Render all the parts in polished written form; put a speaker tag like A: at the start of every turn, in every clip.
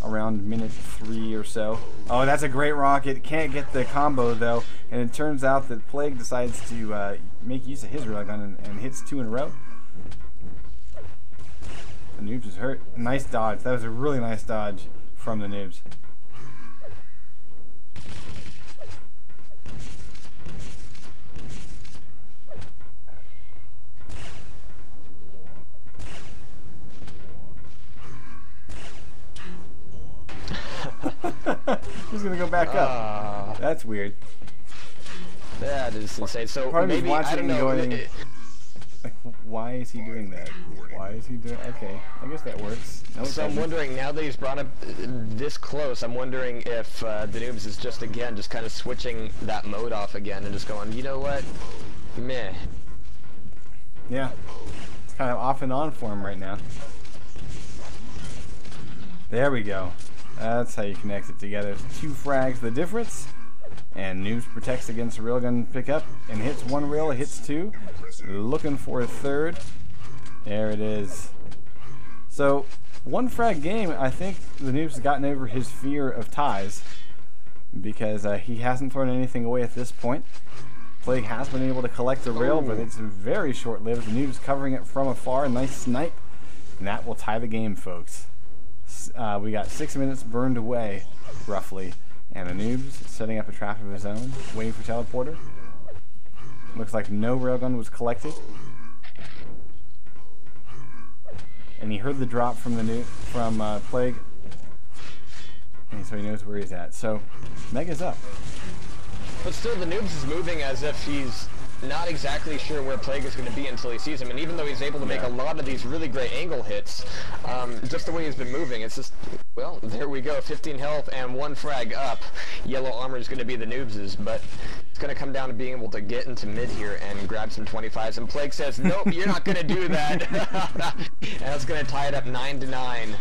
A: around minute 3 or so. Oh, that's a great rocket. Can't get the combo though, and it turns out that Plague decides to make use of his railgun and hits 2 in a row. The Noobs is hurt. Nice dodge. That was a really nice dodge from the Noobs. He's gonna go back up. That's weird.
B: That is insane. So
A: Part of
B: maybe
A: watching
B: I don't know.
A: going, like, why is he doing that? Why is he doing? Okay, I guess that works. No,
B: So I'm wondering, now that he's brought up this close, I'm wondering if the Noobs is just kind of switching that mode off again and just going, you know what, meh.
A: Yeah, it's kind of off and on for him right now. There we go. That's how you connect it together. 2 frags the difference. And Noobs protects against a railgun pickup and hits 1 rail, hits 2. Looking for a 3rd. There it is. So, 1 frag game, I think the Noobs has gotten over his fear of ties. Because he hasn't thrown anything away at this point. Plague has been able to collect a rail, but it's very short-lived. The Noobs covering it from afar. Nice snipe. And that will tie the game, folks. We got 6 minutes burned away, roughly. And the Noobs setting up a trap of his own, waiting for teleporter. Looks like no railgun was collected. And he heard the drop from the Plague. And so he knows where he's at. So, Mega's up.
B: But still, the Noobs is moving as if he's not exactly sure where Plague is going to be until he sees him. And even though he's able to make a lot of these really great angle hits, just the way he's been moving, it's just, well, there we go. 15 health and 1 frag up. Yellow armor is going to be the Noobs's, but it's going to come down to being able to get into mid here and grab some 25s. And Plague says, nope, you're not going to do that. And that's going to tie it up 9-9.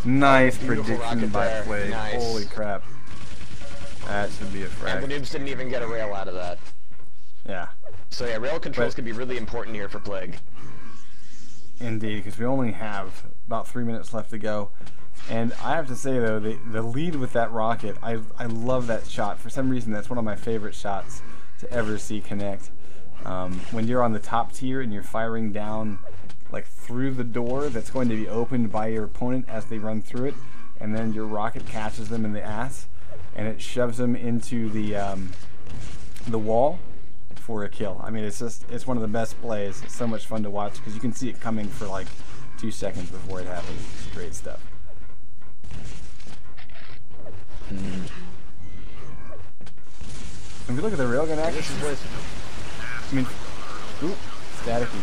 A: Nice
B: Beautiful
A: prediction by
B: there.
A: Plague.
B: Nice.
A: Holy crap. That should be a frag.
B: And the Noobs didn't even get a rail out of that.
A: Yeah.
B: So yeah, rail controls could be really important here for Plague.
A: Indeed, because we only have about 3 minutes left to go. And I have to say, though, the lead with that rocket, I love that shot. For some reason, that's one of my favorite shots to ever see connect. When you're on the top tier and you're firing down like through the door that's going to be opened by your opponent as they run through it, and then your rocket catches them in the ass, and it shoves them into the wall for a kill. I mean, it's one of the best plays. It's so much fun to watch because you can see it coming for like 2 seconds before it happens. It's great stuff. If we look at the railgun action,
B: This is where
A: I mean, ooh, staticky.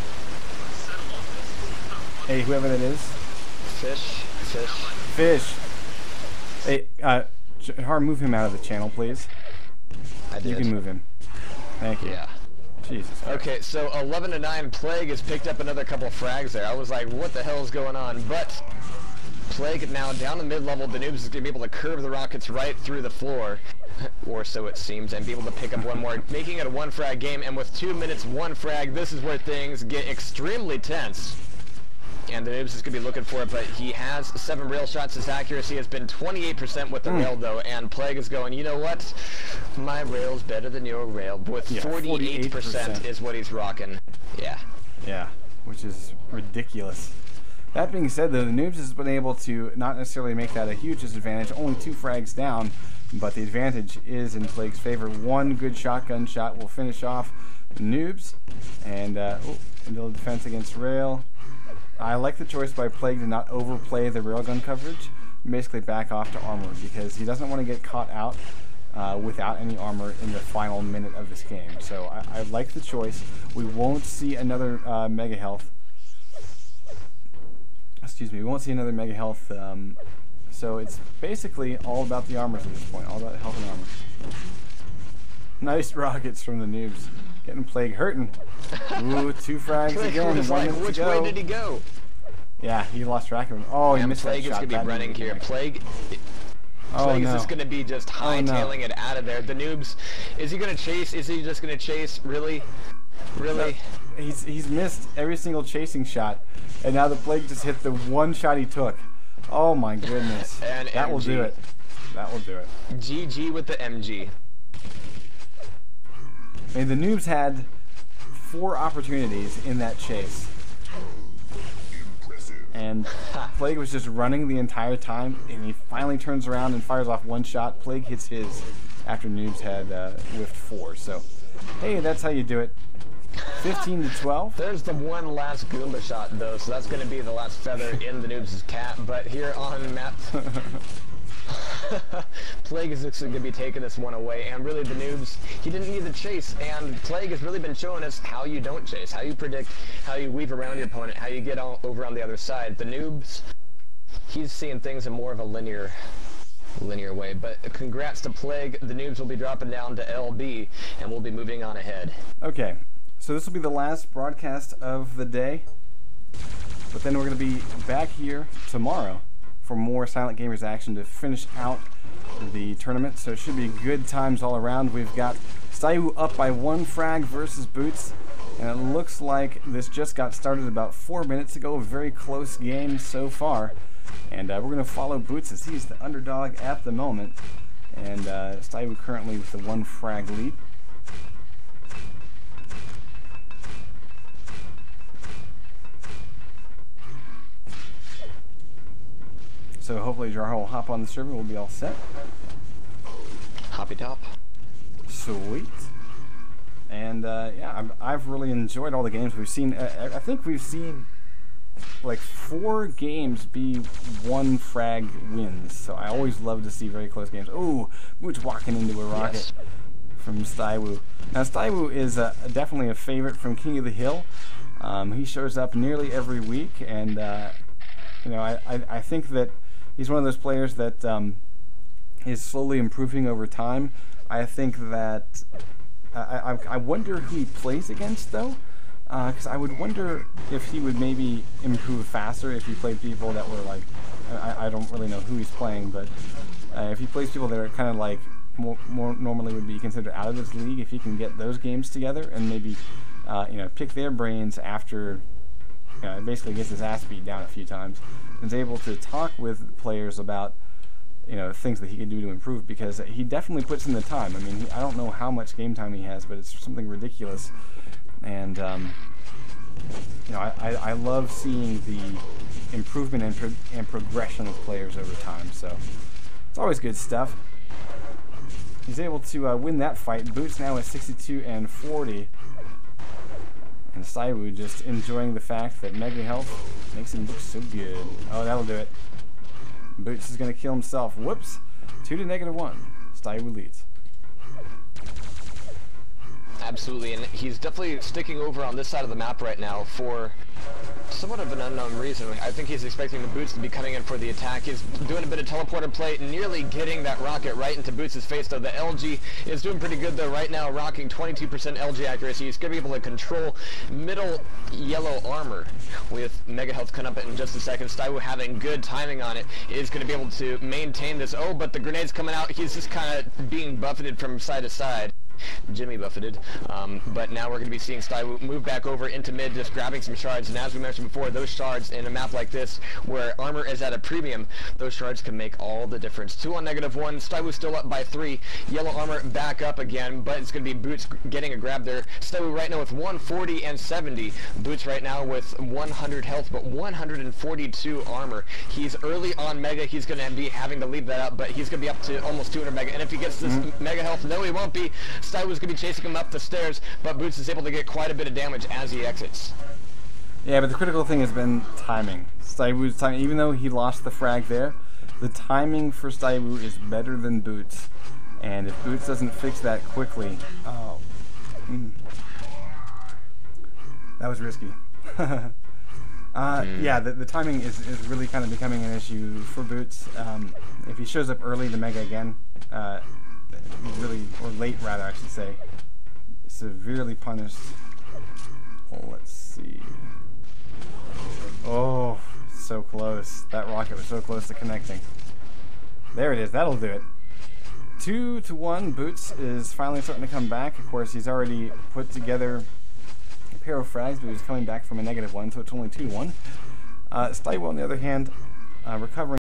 A: Hey, whoever that is. Fish. Hey, Har, move him out of the channel, please.
B: I did.
A: You can move him. Thank you.
B: Yeah.
A: Jesus.
B: Okay, so 11-9, Plague has picked up another couple of frags there. I was like, what the hell is going on? But Plague now down the mid-level. The Noobs is going to be able to curve the rockets right through the floor, or so it seems, and be able to pick up 1 more, making it a 1 frag game. And with 2 minutes, 1 frag, this is where things get extremely tense. And the Noobs is going to be looking for it, but he has 7 rail shots. His accuracy has been 28% with the rail, though, and Plague is going, you know what? My rail's better than your rail. With 48% is what he's rocking. Yeah.
A: Yeah, which is ridiculous. That being said, though, the Noobs has been able to not necessarily make that a huge disadvantage. Only 2 frags down, but the advantage is in Plague's favor. 1 good shotgun shot will finish off the Noobs, and into defense against rail. I like the choice by Plague to not overplay the railgun coverage, and basically back off to armor, because he doesn't want to get caught out without any armor in the final minute of this game. So I like the choice. We won't see another mega health. Excuse me, we won't see another mega health. So it's basically all about the armors at this point, all about health and armor. Nice rockets from the Noobs. Getting Plague hurting. Ooh, 2 frags again.
B: Was like, which way did he go?
A: Yeah, he lost track of him. Oh, he missed that shot.
B: Plague is going to be running here. Plague is just going to be just hightailing it out of there. The Noobs, is he going to chase? Is he just going to chase? Really? Really?
A: He's missed every single chasing shot, and now the Plague just hit the 1 shot he took. Oh my goodness.
B: And
A: that will do it. That will do it.
B: GG with the MG.
A: I mean, the noobs had 4 opportunities in that chase. And Plague was just running the entire time, and he finally turns around and fires off 1 shot. Plague hits his after noobs had whiffed 4. So, hey, that's how you do it. 15 to 12.
B: There's the one last Goomba shot, though, so that's going to be the last feather in the noobs' cap. But here on map, Plague is going to be taking this one away, and really the noobs, he didn't need the chase, and Plague has really been showing us how you don't chase, how you predict, how you weave around your opponent, how you get over on the other side. The noobs, he's seeing things in more of a linear way, but congrats to Plague. The noobs will be dropping down to LB, and we'll be moving on ahead.
A: Okay, so this will be the last broadcast of the day, but then we're going to be back here tomorrow for more Silent Gamers action to finish out the tournament. So it should be good times all around. We've got Staiwu up by 1 frag versus Boots, and it looks like this just got started about 4 minutes ago. A very close game so far, and we're going to follow Boots as he's the underdog at the moment, and Staiwu currently with the 1 frag lead. So hopefully Jarho will hop on the server. We'll be all set.
B: Hoppy top.
A: Sweet. And yeah, I've really enjoyed all the games we've seen. I think we've seen like 4 games be 1 frag wins. So I always love to see very close games. Ooh, Boots walking into a rocket from Staiwu. Now Staiwu is definitely a favorite from King of the Hill. He shows up nearly every week, and you know, I think that he's one of those players that is slowly improving over time. I think that I wonder who he plays against, though, because I would wonder if he would maybe improve faster if he played people that were like, I don't really know who he's playing, but if he plays people that are kind of like more normally would be considered out of this league, if he can get those games together and maybe you know, pick their brains after basically gets his ass beat down a few times, and is able to talk with players about, you know, things that he can do to improve, because he definitely puts in the time. I mean, I don't know how much game time he has, but it's something ridiculous. And you know, I love seeing the improvement and progression of players over time. So it's always good stuff. He's able to win that fight. Boots now at 62 and 40. And Staiwu just enjoying the fact that Mega Health makes him look so good. Oh, that'll do it. Boots is going to kill himself. Whoops. 2 to -1. Staiwu leads.
B: Absolutely, and he's definitely sticking over on this side of the map right now for somewhat of an unknown reason. I think he's expecting the Boots to be coming in for the attack. He's doing a bit of teleporter play, nearly getting that rocket right into Boots' face, though. The LG is doing pretty good, though, right now, rocking 22% LG accuracy. He's going to be able to control middle yellow armor with Mega Health coming up in just a second. Staiwu having good timing on it is going to be able to maintain this. Oh, but the grenade's coming out. He's just kind of being buffeted from side to side. Jimmy buffeted, but now we're going to be seeing Staiwu move back over into mid, just grabbing some shards, and as we mentioned before, those shards in a map like this, where armor is at a premium, those shards can make all the difference. 2 on -1, Staiwu still up by 3, yellow armor back up again, but it's going to be Boots getting a grab there. Staiwu right now with 140 and 70, Boots right now with 100 health, but 142 armor. He's early on Mega, he's going to be having to leave that up, but he's going to be up to almost 200 Mega, and if he gets this Mega Health, no he won't be. Staiwu's going to be chasing him up the stairs, but Boots is able to get quite a bit of damage as he exits.
A: Yeah, but the critical thing has been timing. Staiwu's timing, even though he lost the frag there, the timing for Staiwu is better than Boots. And if Boots doesn't fix that quickly, that was risky. Yeah, the timing is really kind of becoming an issue for Boots. If he shows up early to Mega again, really, or late rather, I should say, severely punished. Oh, let's see. Oh, so close. That rocket was so close to connecting. There it is. That'll do it. 2 to 1. Boots is finally starting to come back. Of course, he's already put together a pair of frags, but he's coming back from a -1, so it's only 2 to 1. Staiwu, on the other hand, recovering